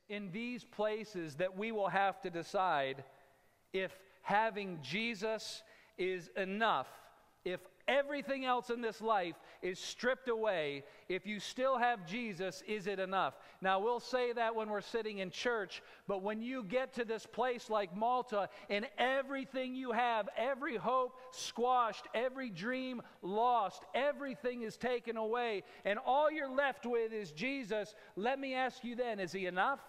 In these places that we will have to decide if having Jesus is enough, if everything else in this life is stripped away, if you still have Jesus, is it enough? Now, we'll say that when we're sitting in church, but when you get to this place like Malta and everything you have, every hope squashed, every dream lost, everything is taken away, and all you're left with is Jesus, let me ask you then, is he enough?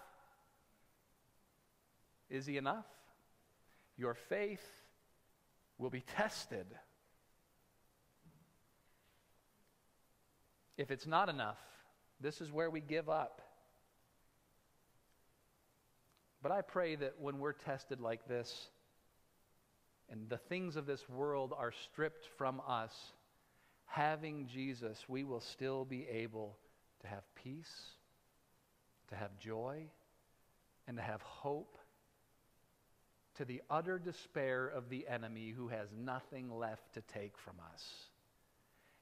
Is he enough? Your faith will be tested. If it's not enough, this is where we give up. But I pray that when we're tested like this, and the things of this world are stripped from us, having Jesus, we will still be able to have peace, to have joy, and to have hope, to the utter despair of the enemy who has nothing left to take from us.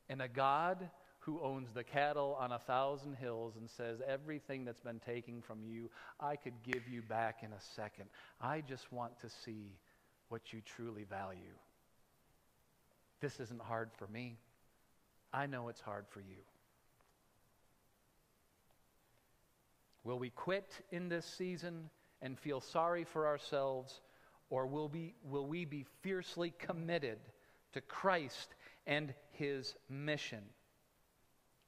And a God who owns the cattle on 1,000 hills and says, everything that's been taken from you, I could give you back in a second. I just want to see what you truly value. This isn't hard for me. I know it's hard for you. Will we quit in this season and feel sorry for ourselves, or will we be fiercely committed to Christ and his mission?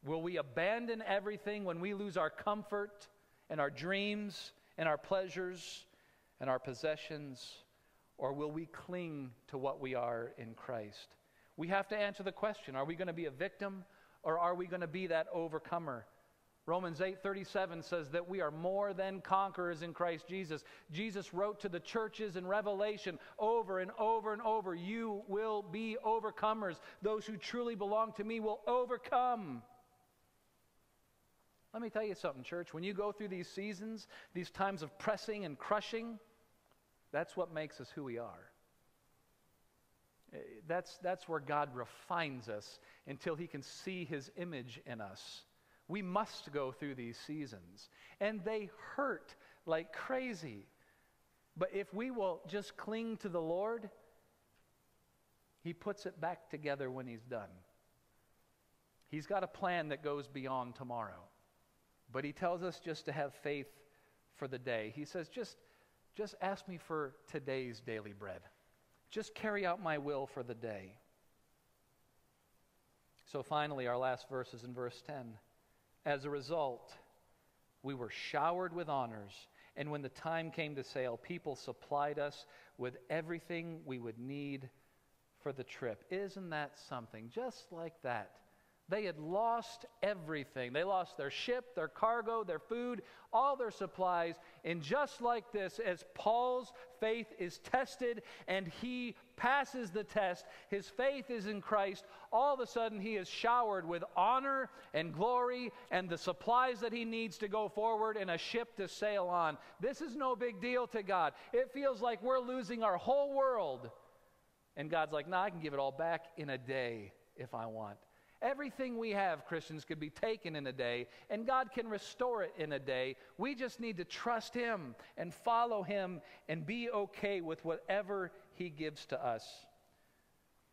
Will we abandon everything when we lose our comfort and our dreams and our pleasures and our possessions? Or will we cling to what we are in Christ? We have to answer the question, are we going to be a victim or are we going to be that overcomer? Romans 8:37 says that we are more than conquerors in Christ Jesus. Jesus wrote to the churches in Revelation over and over and over, you will be overcomers. Those who truly belong to me will overcome. Let me tell you something, church. When you go through these seasons, these times of pressing and crushing, that's what makes us who we are. That's where God refines us until he can see his image in us. We must go through these seasons. And they hurt like crazy. But if we will just cling to the Lord, he puts it back together when he's done. He's got a plan that goes beyond tomorrow. But he tells us just to have faith for the day. He says, just ask me for today's daily bread. Just carry out my will for the day. So finally, our last verse is in verse 10. As a result, we were showered with honors, and when the time came to sail, people supplied us with everything we would need for the trip. Isn't that something? Just like that. They had lost everything. They lost their ship, their cargo, their food, all their supplies. And just like this, as Paul's faith is tested and he passes the test, his faith is in Christ, all of a sudden he is showered with honor and glory and the supplies that he needs to go forward and a ship to sail on. This is no big deal to God. It feels like we're losing our whole world. And God's like, I can give it all back in a day if I want. Everything we have, Christians, could be taken in a day, and God can restore it in a day. We just need to trust him and follow him and be okay with whatever he gives to us.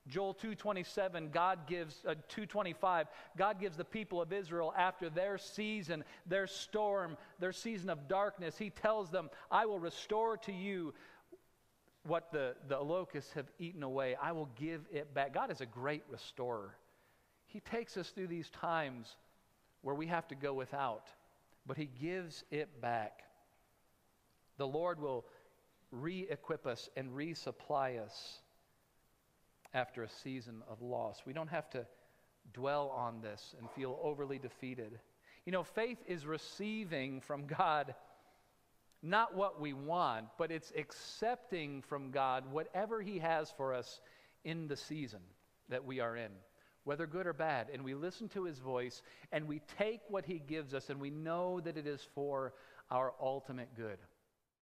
Joel 2:27, 2:25, God gives the people of Israel after their season, their storm, their season of darkness. He tells them, I will restore to you what the locusts have eaten away. I will give it back. God is a great restorer. He takes us through these times where we have to go without, but he gives it back. The Lord will re-equip us and resupply us after a season of loss. We don't have to dwell on this and feel overly defeated. You know, faith is receiving from God not what we want, but it's accepting from God whatever he has for us in the season that we are in, whether good or bad, and we listen to his voice, and we take what he gives us, and we know that it is for our ultimate good.